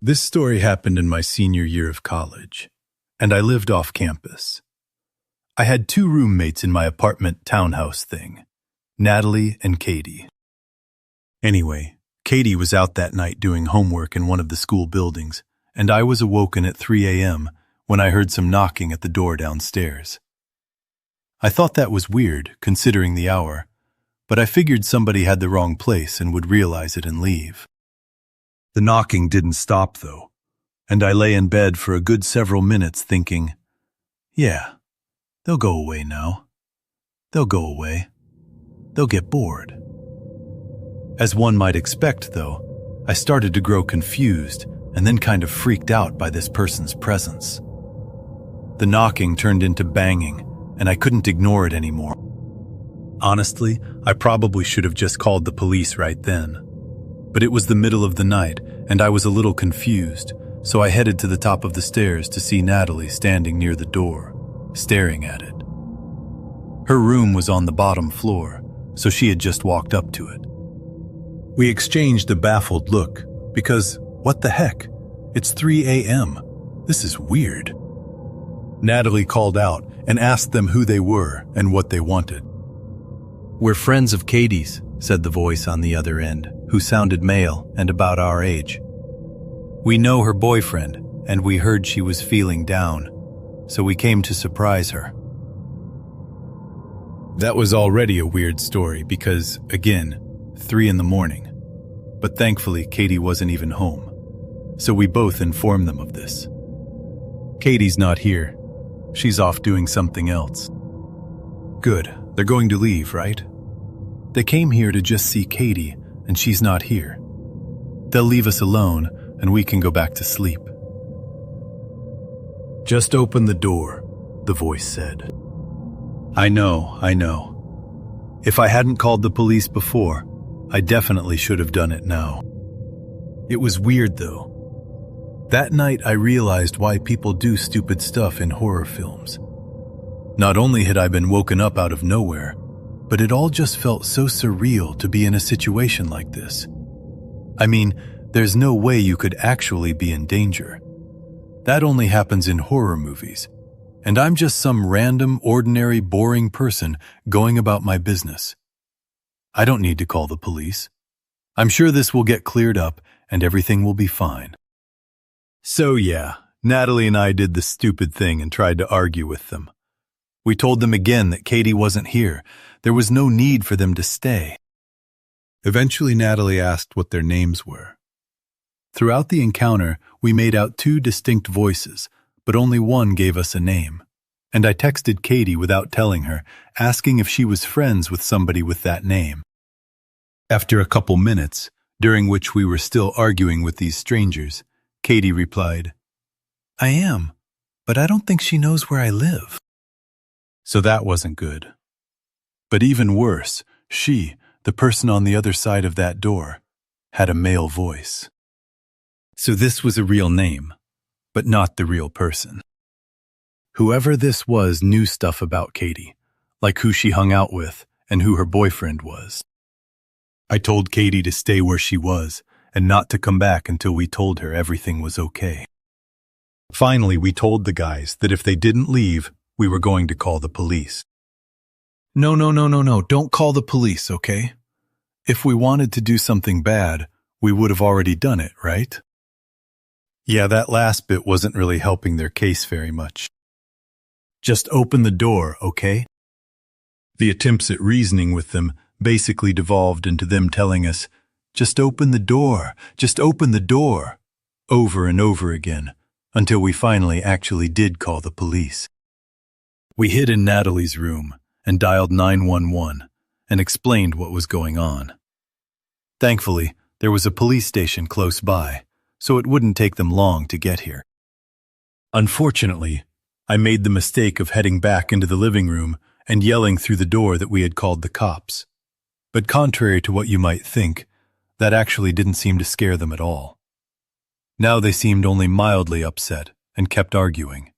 This story happened in my senior year of college, and I lived off campus. I had two roommates in my apartment townhouse thing, Natalie and Katie. Anyway, Katie was out that night doing homework in one of the school buildings, and I was awoken at 3 a.m. when I heard some knocking at the door downstairs. I thought that was weird, considering the hour, but I figured somebody had the wrong place and would realize it and leave. The knocking didn't stop, though, and I lay in bed for a good several minutes thinking, yeah, they'll go away now. They'll go away. They'll get bored. As one might expect, though, I started to grow confused and then kind of freaked out by this person's presence. The knocking turned into banging, and I couldn't ignore it anymore. Honestly, I probably should have just called the police right then. But it was the middle of the night, and I was a little confused, so I headed to the top of the stairs to see Natalie standing near the door, staring at it. Her room was on the bottom floor, so she had just walked up to it. We exchanged a baffled look, because, what the heck? It's 3 a.m. This is weird. Natalie called out and asked them who they were and what they wanted. "We're friends of Katie's," said the voice on the other end, who sounded male and about our age. "We know her boyfriend, and we heard she was feeling down, so we came to surprise her." That was already a weird story because, again, 3 in the morning. But thankfully, Katie wasn't even home, so we both informed them of this. Katie's not here. She's off doing something else. Good, they're going to leave, right? They came here to just see Katie, and she's not here. They'll leave us alone, and we can go back to sleep. "Just open the door," the voice said. I know. If I hadn't called the police before, I definitely should have done it now. It was weird, though. That night I realized why people do stupid stuff in horror films. Not only had I been woken up out of nowhere, but it all just felt so surreal to be in a situation like this. I mean, there's no way you could actually be in danger. That only happens in horror movies, and I'm just some random, ordinary, boring person going about my business. I don't need to call the police. I'm sure this will get cleared up and everything will be fine. So yeah, Natalie and I did the stupid thing and tried to argue with them. We told them again that Katie wasn't here. There was no need for them to stay. Eventually, Natalie asked what their names were. Throughout the encounter, we made out two distinct voices, but only one gave us a name. And I texted Katie without telling her, asking if she was friends with somebody with that name. After a couple minutes, during which we were still arguing with these strangers, Katie replied, "I am, but I don't think she knows where I live." So that wasn't good. But even worse, she, the person on the other side of that door, had a male voice. So this was a real name, but not the real person. Whoever this was knew stuff about Katie, like who she hung out with and who her boyfriend was. I told Katie to stay where she was and not to come back until we told her everything was okay. Finally, we told the guys that if they didn't leave, we were going to call the police. No, don't call the police, okay? If we wanted to do something bad, we would have already done it, right? Yeah, that last bit wasn't really helping their case very much. Just open the door, okay? The attempts at reasoning with them basically devolved into them telling us, "Just open the door, just open the door," over and over again, until we finally actually did call the police. We hid in Natalie's room and dialed 911 and explained what was going on. Thankfully, there was a police station close by, so it wouldn't take them long to get here. Unfortunately, I made the mistake of heading back into the living room and yelling through the door that we had called the cops. But contrary to what you might think, that actually didn't seem to scare them at all. Now they seemed only mildly upset and kept arguing.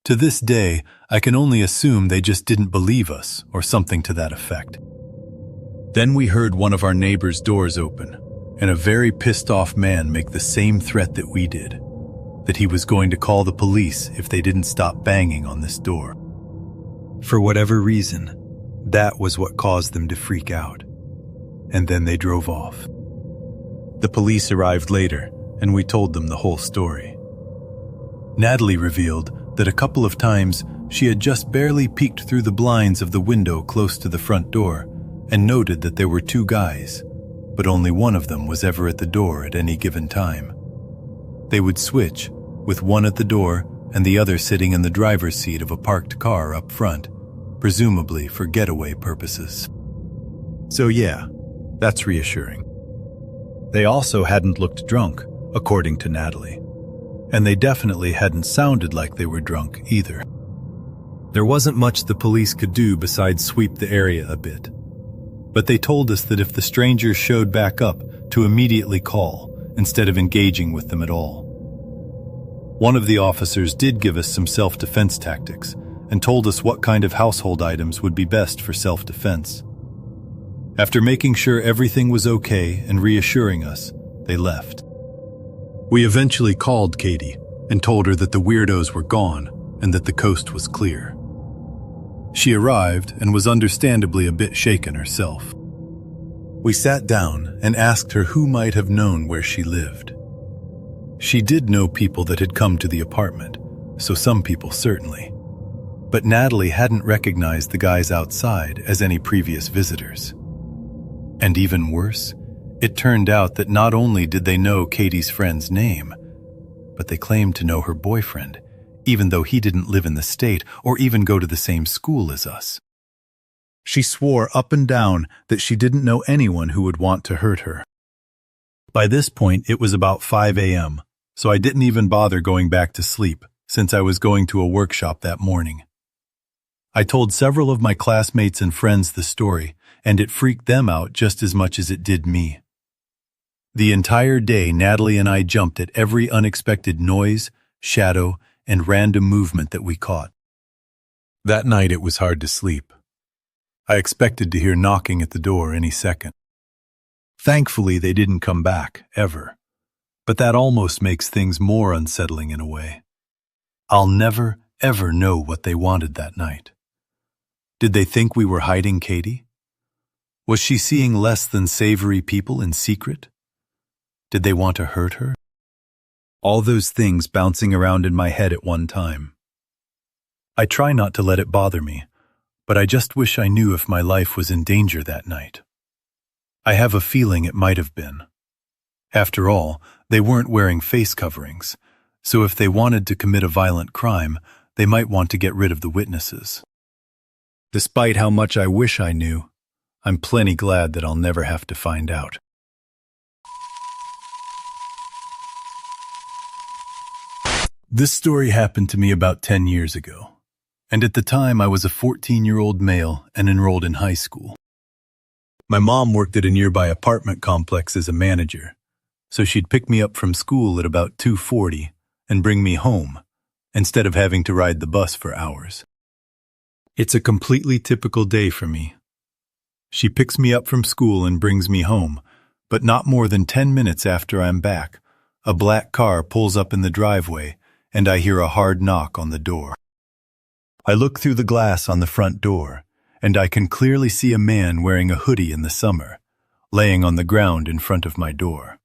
To this day, I can only assume they just didn't believe us or something to that effect. Then we heard one of our neighbors' doors open, and a very pissed off man make the same threat that we did, that he was going to call the police if they didn't stop banging on this door. For whatever reason, that was what caused them to freak out. And then they drove off. The police arrived later, and we told them the whole story. Natalie revealed that a couple of times she had just barely peeked through the blinds of the window close to the front door and noted that there were two guys, but only one of them was ever at the door at any given time. They would switch, with one at the door and the other sitting in the driver's seat of a parked car up front, presumably for getaway purposes. So yeah, that's reassuring. They also hadn't looked drunk, according to Natalie. And they definitely hadn't sounded like they were drunk either. There wasn't much the police could do besides sweep the area a bit. But they told us that if the strangers showed back up, to immediately call, instead of engaging with them at all. One of the officers did give us some self-defense tactics, and told us what kind of household items would be best for self-defense. After making sure everything was okay and reassuring us, they left. We eventually called Katie and told her that the weirdos were gone and that the coast was clear. She arrived and was understandably a bit shaken herself. We sat down and asked her who might have known where she lived. She did know people that had come to the apartment, so some people certainly. But Natalie hadn't recognized the guys outside as any previous visitors. And even worse, it turned out that not only did they know Katie's friend's name, but they claimed to know her boyfriend, even though he didn't live in the state or even go to the same school as us. She swore up and down that she didn't know anyone who would want to hurt her. By this point, it was about 5 a.m., so I didn't even bother going back to sleep, since I was going to a workshop that morning. I told several of my classmates and friends the story, and it freaked them out just as much as it did me. The entire day, Natalie and I jumped at every unexpected noise, shadow, and random movement that we caught. That night it was hard to sleep. I expected to hear knocking at the door any second. Thankfully, they didn't come back, ever. But that almost makes things more unsettling in a way. I'll never, ever know what they wanted that night. Did they think we were hiding Katie? Was she seeing less than savory people in secret? Did they want to hurt her? All those things bouncing around in my head at one time. I try not to let it bother me, but I just wish I knew if my life was in danger that night. I have a feeling it might have been. After all, they weren't wearing face coverings, so if they wanted to commit a violent crime, they might want to get rid of the witnesses. Despite how much I wish I knew, I'm plenty glad that I'll never have to find out. This story happened to me about 10 years ago, and at the time I was a 14-year-old male and enrolled in high school. My mom worked at a nearby apartment complex as a manager, so she'd pick me up from school at about 2:40 and bring me home, instead of having to ride the bus for hours. It's a completely typical day for me. She picks me up from school and brings me home, but not more than 10 minutes after I'm back, a black car pulls up in the driveway and I hear a hard knock on the door. I look through the glass on the front door, and I can clearly see a man wearing a hoodie in the summer, laying on the ground in front of my door.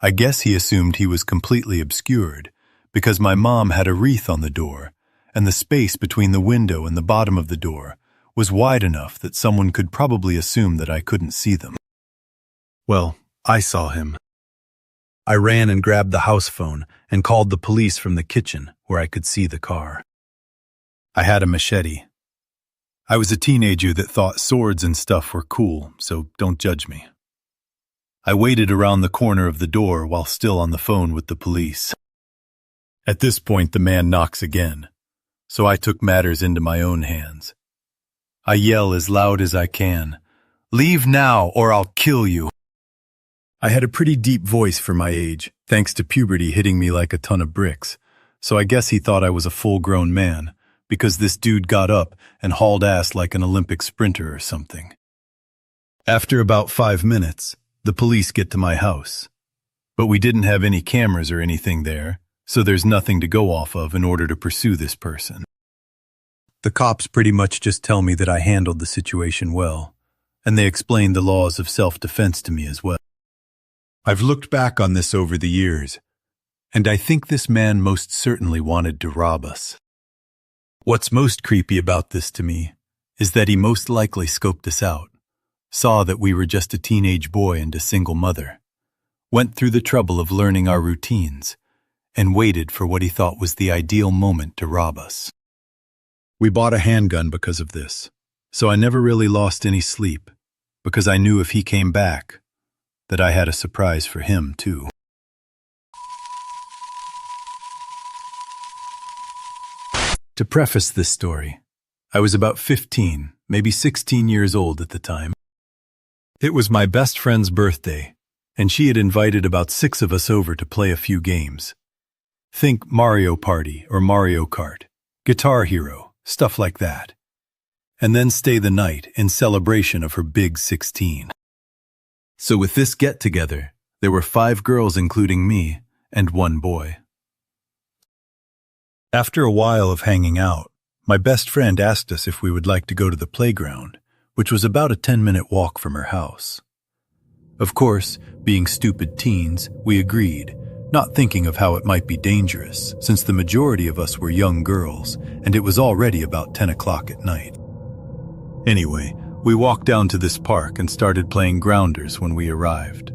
I guess he assumed he was completely obscured, because my mom had a wreath on the door, and the space between the window and the bottom of the door was wide enough that someone could probably assume that I couldn't see them. Well, I saw him. I ran and grabbed the house phone and called the police from the kitchen where I could see the car. I had a machete. I was a teenager that thought swords and stuff were cool, so don't judge me. I waited around the corner of the door while still on the phone with the police. At this point, the man knocks again, so I took matters into my own hands. I yell as loud as I can, "Leave now or I'll kill you." I had a pretty deep voice for my age, thanks to puberty hitting me like a ton of bricks, so I guess he thought I was a full-grown man, because this dude got up and hauled ass like an Olympic sprinter or something. After about 5 minutes, the police get to my house. But we didn't have any cameras or anything there, so there's nothing to go off of in order to pursue this person. The cops pretty much just tell me that I handled the situation well, and they explain the laws of self-defense to me as well. I've looked back on this over the years, and I think this man most certainly wanted to rob us. What's most creepy about this to me is that he most likely scoped us out, saw that we were just a teenage boy and a single mother, went through the trouble of learning our routines, and waited for what he thought was the ideal moment to rob us. We bought a handgun because of this, so I never really lost any sleep, because I knew if he came back, that I had a surprise for him too. To preface this story, I was about 15, maybe 16 years old at the time. It was my best friend's birthday, and she had invited about 6 of us over to play a few games. Think Mario Party or Mario Kart, Guitar Hero, stuff like that. And then stay the night in celebration of her big 16. So with this get-together, there were 5 girls including me and 1 boy. After a while of hanging out, my best friend asked us if we would like to go to the playground, which was about a 10-minute walk from her house. Of course, being stupid teens, we agreed, not thinking of how it might be dangerous, since the majority of us were young girls, and it was already about 10 o'clock at night. Anyway, we walked down to this park and started playing Grounders when we arrived.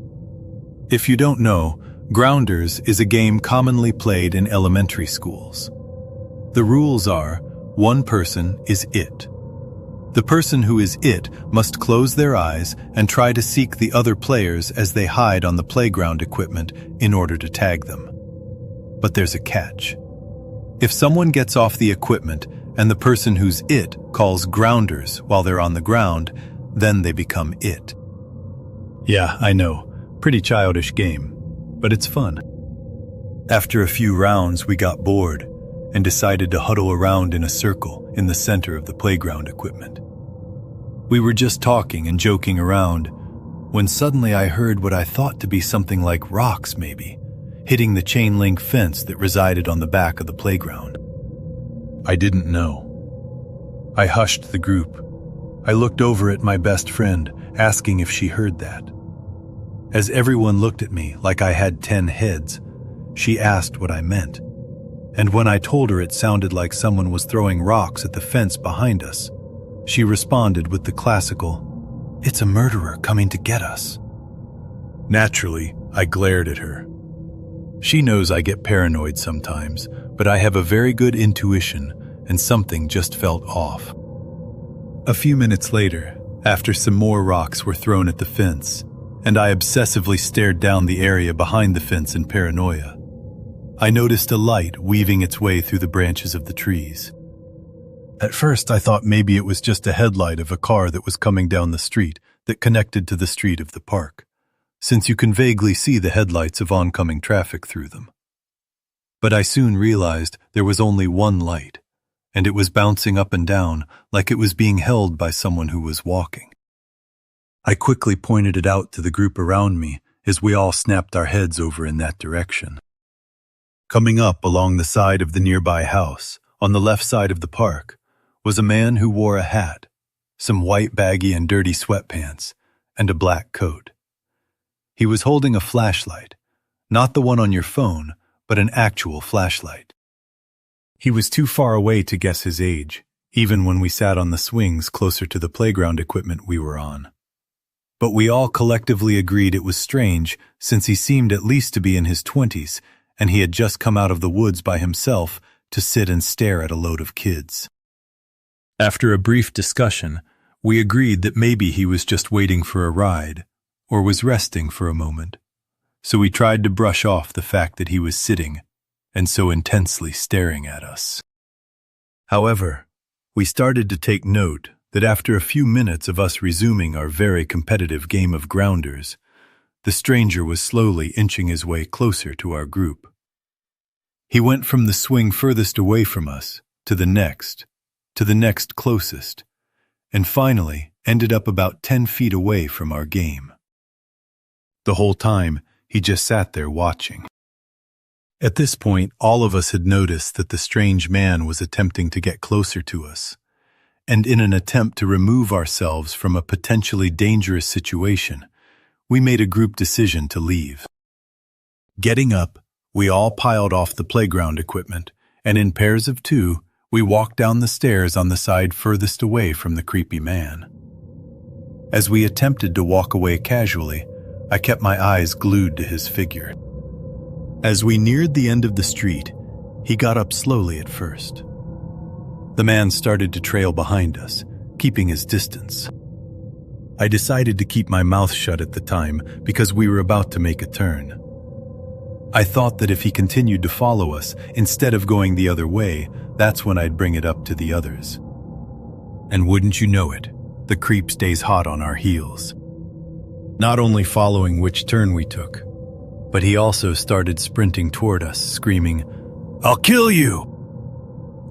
If you don't know, Grounders is a game commonly played in elementary schools. The rules are, one person is it. The person who is it must close their eyes and try to seek the other players as they hide on the playground equipment in order to tag them. But there's a catch. If someone gets off the equipment and the person who's it calls Grounders while they're on the ground, then they become it. Yeah, I know, pretty childish game, but it's fun. After a few rounds, we got bored and decided to huddle around in a circle in the center of the playground equipment. We were just talking and joking around when suddenly I heard what I thought to be something like rocks maybe, hitting the chain link fence that resided on the back of the playground. I didn't know. I hushed the group. I looked over at my best friend, asking if she heard that. As everyone looked at me like I had 10 heads, she asked what I meant. And when I told her it sounded like someone was throwing rocks at the fence behind us, she responded with the classical, "It's a murderer coming to get us." Naturally, I glared at her. She knows I get paranoid sometimes, but I have a very good intuition, and something just felt off. A few minutes later, after some more rocks were thrown at the fence, and I obsessively stared down the area behind the fence in paranoia, I noticed a light weaving its way through the branches of the trees. At first, I thought maybe it was just a headlight of a car that was coming down the street that connected to the street of the park, since you can vaguely see the headlights of oncoming traffic through them. But I soon realized there was only one light, and it was bouncing up and down like it was being held by someone who was walking. I quickly pointed it out to the group around me as we all snapped our heads over in that direction. Coming up along the side of the nearby house, on the left side of the park, was a man who wore a hat, some white baggy and dirty sweatpants, and a black coat. He was holding a flashlight, not the one on your phone, but an actual flashlight. He was too far away to guess his age, even when we sat on the swings closer to the playground equipment we were on. But we all collectively agreed it was strange, since he seemed at least to be in his 20s, and he had just come out of the woods by himself to sit and stare at a load of kids. After a brief discussion, we agreed that maybe he was just waiting for a ride, or was resting for a moment, so we tried to brush off the fact that he was sitting and so intensely staring at us. However, we started to take note that after a few minutes of us resuming our very competitive game of Grounders, the stranger was slowly inching his way closer to our group. He went from the swing furthest away from us to the next closest, and finally ended up about 10 feet away from our game. The whole time, he just sat there watching. At this point, all of us had noticed that the strange man was attempting to get closer to us, and in an attempt to remove ourselves from a potentially dangerous situation, we made a group decision to leave. Getting up, we all piled off the playground equipment, and in pairs of two, we walked down the stairs on the side furthest away from the creepy man. As we attempted to walk away casually, I kept my eyes glued to his figure. As we neared the end of the street, he got up slowly at first. The man started to trail behind us, keeping his distance. I decided to keep my mouth shut at the time because we were about to make a turn. I thought that if he continued to follow us, instead of going the other way, that's when I'd bring it up to the others. And wouldn't you know it, the creep stays hot on our heels. Not only following which turn we took, but he also started sprinting toward us, screaming, "I'll kill you!"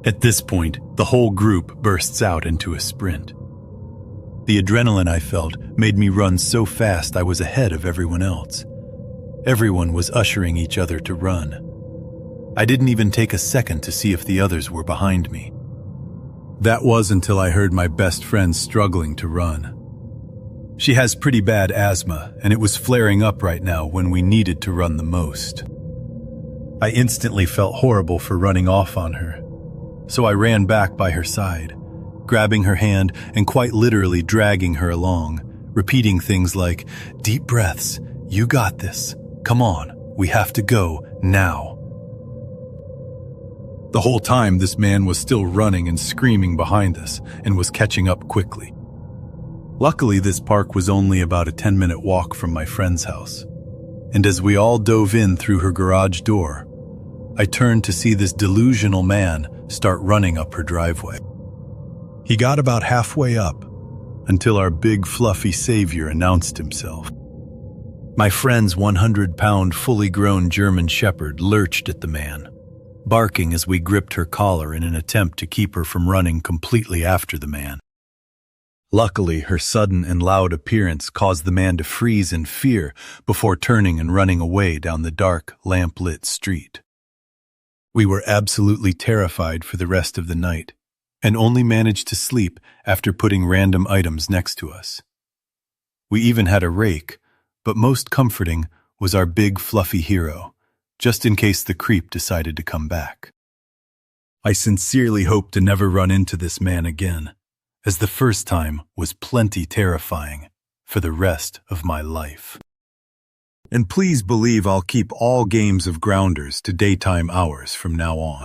At this point, the whole group bursts out into a sprint. The adrenaline I felt made me run so fast I was ahead of everyone else. Everyone was ushering each other to run. I didn't even take a second to see if the others were behind me. That was until I heard my best friend struggling to run. She has pretty bad asthma, and it was flaring up right now when we needed to run the most. I instantly felt horrible for running off on her, so I ran back by her side, grabbing her hand and quite literally dragging her along, repeating things like, "Deep breaths, you got this, come on, we have to go, now." The whole time this man was still running and screaming behind us and was catching up quickly. Luckily, this park was only about a 10-minute walk from my friend's house, and as we all dove in through her garage door, I turned to see this delusional man start running up her driveway. He got about halfway up until our big fluffy savior announced himself. My friend's 100-pound fully grown German shepherd lurched at the man, barking as we gripped her collar in an attempt to keep her from running completely after the man. Luckily, her sudden and loud appearance caused the man to freeze in fear before turning and running away down the dark, lamp-lit street. We were absolutely terrified for the rest of the night, and only managed to sleep after putting random items next to us. We even had a rake, but most comforting was our big fluffy hero, just in case the creep decided to come back. I sincerely hope to never run into this man again, as the first time was plenty terrifying for the rest of my life. And please believe I'll keep all games of Grounders to daytime hours from now on.